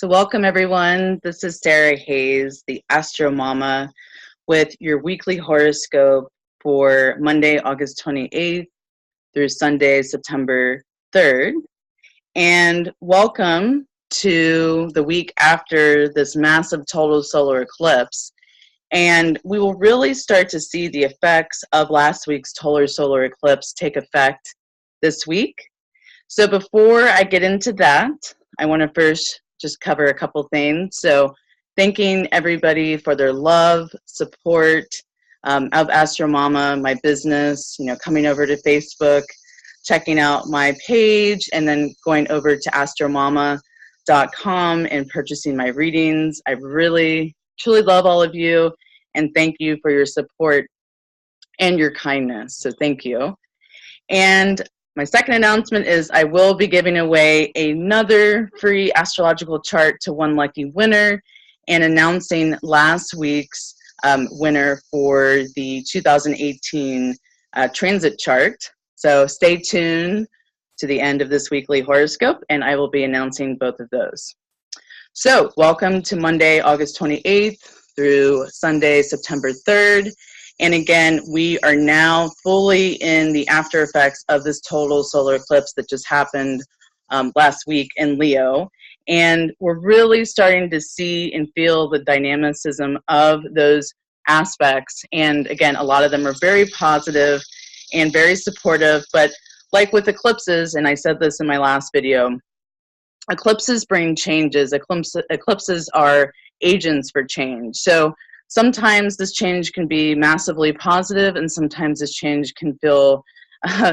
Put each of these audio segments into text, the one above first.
So welcome everyone. This is Sarah Hayes, the Astromomma, with your weekly horoscope for Monday, August 28th through Sunday, September 3rd. And welcome to the week after this massive total solar eclipse. And we will really start to see the effects of last week's total solar eclipse take effect this week. So before I get into that, I want to first just cover a couple things. So thanking everybody for their love, support of Astromomma, my business, coming over to Facebook, checking out my page, and then going over to astromomma.com and purchasing my readings. I really, truly love all of you, and thank you for your support and your kindness. So thank you. And my second announcement is I will be giving away another free astrological chart to one lucky winner and announcing last week's winner for the 2018 transit chart. So stay tuned to the end of this weekly horoscope and I will be announcing both of those. So welcome to Monday, August 28th through Sunday, September 3rd. And again, we are now fully in the after effects of this total solar eclipse that just happened last week in Leo. And we're really starting to see and feel the dynamicism of those aspects. And again, a lot of them are very positive and very supportive. But like with eclipses, and I said this in my last video, eclipses bring changes. Eclipses are agents for change. So sometimes this change can be massively positive and sometimes this change can feel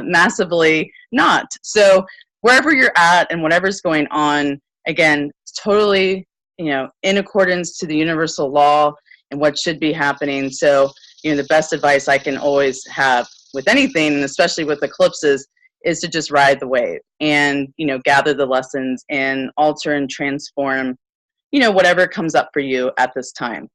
massively not. So wherever you're at and whatever's going on, again, it's totally, in accordance to the universal law and what should be happening. So, the best advice I can always have with anything, and especially with eclipses, is to just ride the wave and, gather the lessons and alter and transform, whatever comes up for you at this time.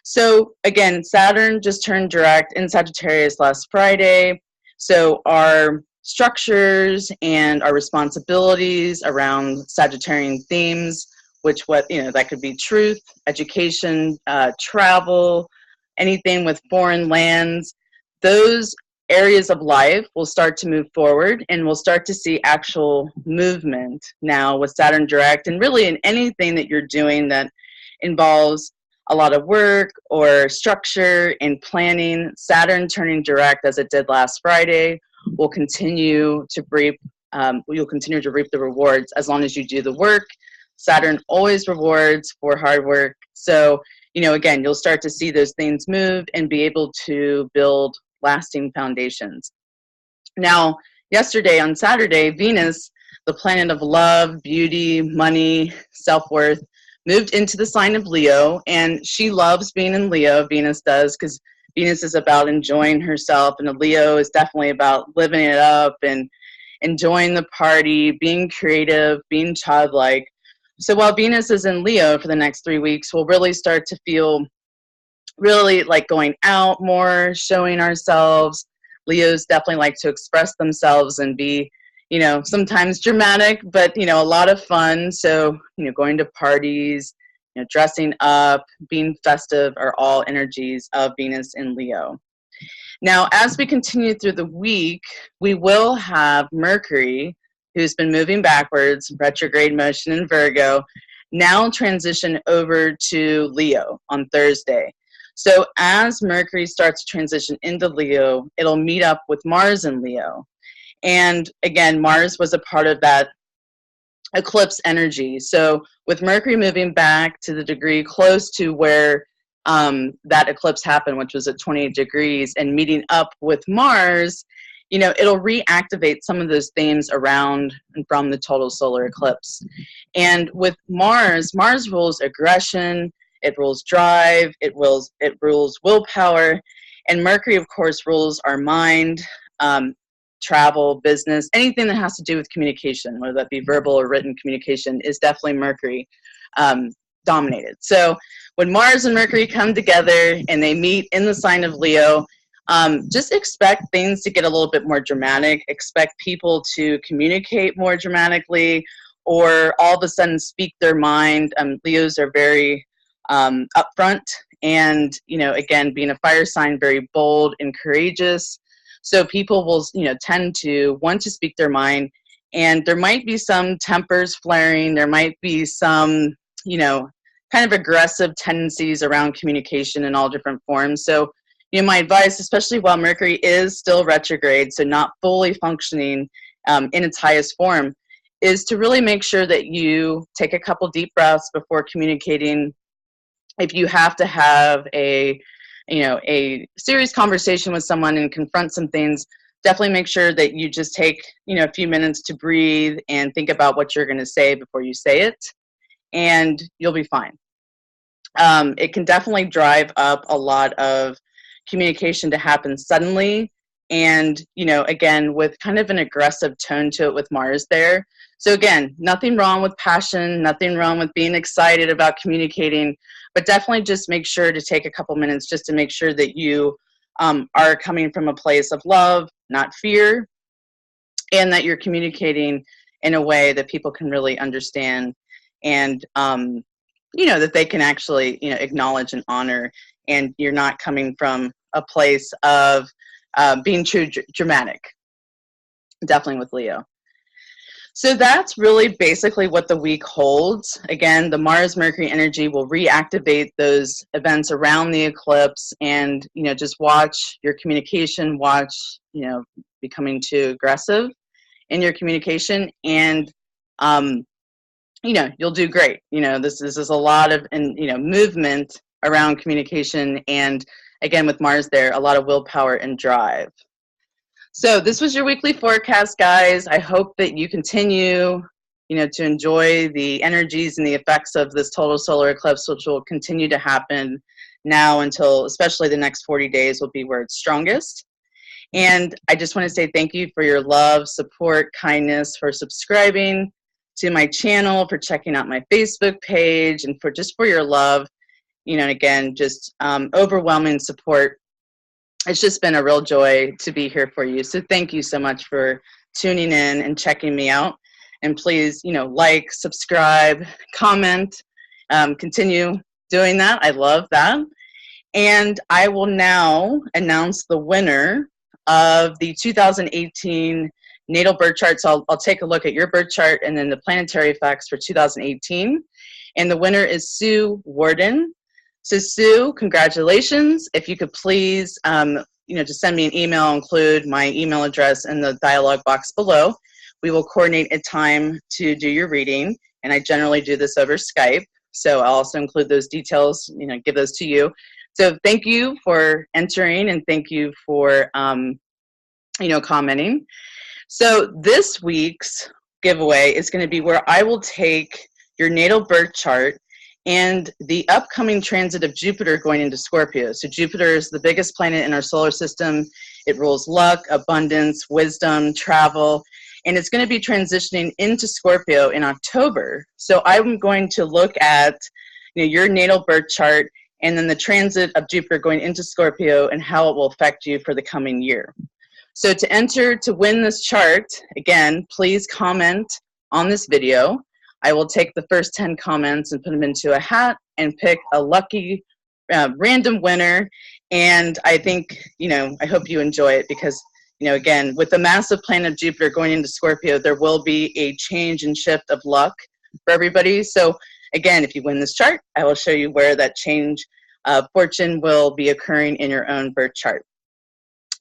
So again, Saturn just turned direct in Sagittarius last Friday. So our structures and our responsibilities around Sagittarian themes, that could be truth, education, travel, anything with foreign lands, those areas of life will start to move forward and we'll start to see actual movement now with Saturn direct, and really in anything that you're doing that involves a lot of work or structure and planning. Saturn turning direct as it did last Friday will continue to reap, you'll continue to reap the rewards as long as you do the work. Saturn always rewards for hard work. So, again, you'll start to see those things move and be able to build lasting foundations. Now, yesterday on Saturday, Venus, the planet of love, beauty, money, self-worth, moved into the sign of Leo, and she loves being in Leo, Venus does, because Venus is about enjoying herself, and a Leo is definitely about living it up and enjoying the party, being creative, being childlike. So while Venus is in Leo for the next 3 weeks, we'll really start to feel really like going out more, showing ourselves. Leos definitely like to express themselves and be sometimes dramatic, but, a lot of fun. So, going to parties, dressing up, being festive are all energies of Venus in Leo. Now, as we continue through the week, we will have Mercury, who's been moving backwards, retrograde motion in Virgo, now transition over to Leo on Thursday. So as Mercury starts to transition into Leo, it'll meet up with Mars in Leo. And again, Mars was a part of that eclipse energy. So with Mercury moving back to the degree close to where that eclipse happened, which was at 28 degrees, and meeting up with Mars, it'll reactivate some of those themes around and from the total solar eclipse. And with Mars rules aggression, it rules drive, it rules willpower, and Mercury, of course, rules our mind, travel, business, anything that has to do with communication, whether that be verbal or written communication, is definitely Mercury dominated. So when Mars and Mercury come together and they meet in the sign of Leo, just expect things to get a little bit more dramatic. Expect people to communicate more dramatically, or all of a sudden speak their mind. Leos are very upfront, and, you know, again, being a fire sign, very bold and courageous. So people will, you know, tend to want to speak their mind, and there might be some tempers flaring. There might be some, you know, kind of aggressive tendencies around communication in all different forms. So, you know, my advice, especially while Mercury is still retrograde, so not fully functioning in its highest form, is to really make sure that you take a couple deep breaths before communicating. If you have to have a, you know, a serious conversation with someone and confront some things, definitely make sure that you just take, you know, a few minutes to breathe and think about what you're going to say before you say it, and you'll be fine. It can definitely drive up a lot of communication to happen suddenly, and, you know, again, with kind of an aggressive tone to it with Mars there. So again, nothing wrong with passion, nothing wrong with being excited about communicating, but definitely just make sure to take a couple minutes just to make sure that you are coming from a place of love, not fear, and that you're communicating in a way that people can really understand, and you know, that they can actually, you know, acknowledge and honor, and you're not coming from a place of being too dramatic, definitely with Leo. So that's really basically what the week holds. Again, the Mars-Mercury energy will reactivate those events around the eclipse, and, you know, just watch your communication, watch, you know, becoming too aggressive in your communication, and, you know, you'll do great. You know, this is a lot of, and, you know, movement around communication, and again, with Mars there, a lot of willpower and drive. So this was your weekly forecast, guys. I hope that you continue, you know, to enjoy the energies and the effects of this total solar eclipse, which will continue to happen now until, especially the next 40 days will be where it's strongest. And I just want to say thank you for your love, support, kindness, for subscribing to my channel, for checking out my Facebook page, and for just for your love, you know, and again, just overwhelming support. It's just been a real joy to be here for you. So thank you so much for tuning in and checking me out. And please, you know, like, subscribe, comment, continue doing that. I love that. And I will now announce the winner of the 2018 natal birth chart. So I'll take a look at your birth chart and then the planetary effects for 2018. And the winner is Sue Warden. So Sue, congratulations. If you could please, you know, just send me an email, include my email address in the dialogue box below. We will coordinate a time to do your reading, and I generally do this over Skype. So I'll also include those details, you know, give those to you. So thank you for entering, and thank you for, you know, commenting. So this week's giveaway is going to be where I will take your natal birth chart and the upcoming transit of Jupiter going into Scorpio. So Jupiter is the biggest planet in our solar system. It rules luck, abundance, wisdom, travel, and it's going to be transitioning into Scorpio in October. So I'm going to look at, you know, your natal birth chart and then the transit of Jupiter going into Scorpio and how it will affect you for the coming year. So to enter to win this chart, again, please comment on this video. I will take the first 10 comments and put them into a hat and pick a lucky random winner. And I think, you know, I hope you enjoy it because, you know, again, with the massive planet of Jupiter going into Scorpio, there will be a change and shift of luck for everybody. So again, if you win this chart, I will show you where that change of fortune will be occurring in your own birth chart.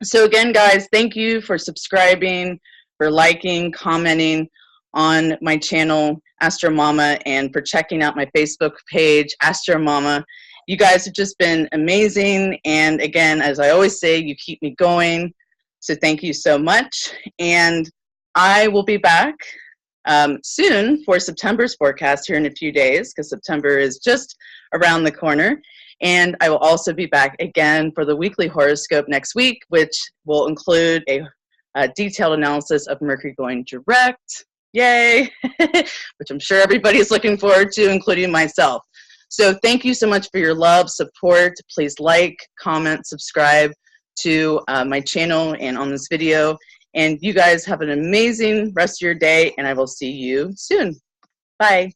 So again, guys, thank you for subscribing, for liking, commenting on my channel, Astromomma, and for checking out my Facebook page, Astromomma. You guys have just been amazing. And again, as I always say, you keep me going. So thank you so much. And I will be back soon for September's forecast here in a few days, because September is just around the corner. And I will also be back again for the weekly horoscope next week, which will include a detailed analysis of Mercury going direct. Yay! Which I'm sure everybody's looking forward to, including myself. So thank you so much for your love, support. Please like, comment, subscribe to my channel and on this video. And you guys have an amazing rest of your day, and I will see you soon. Bye.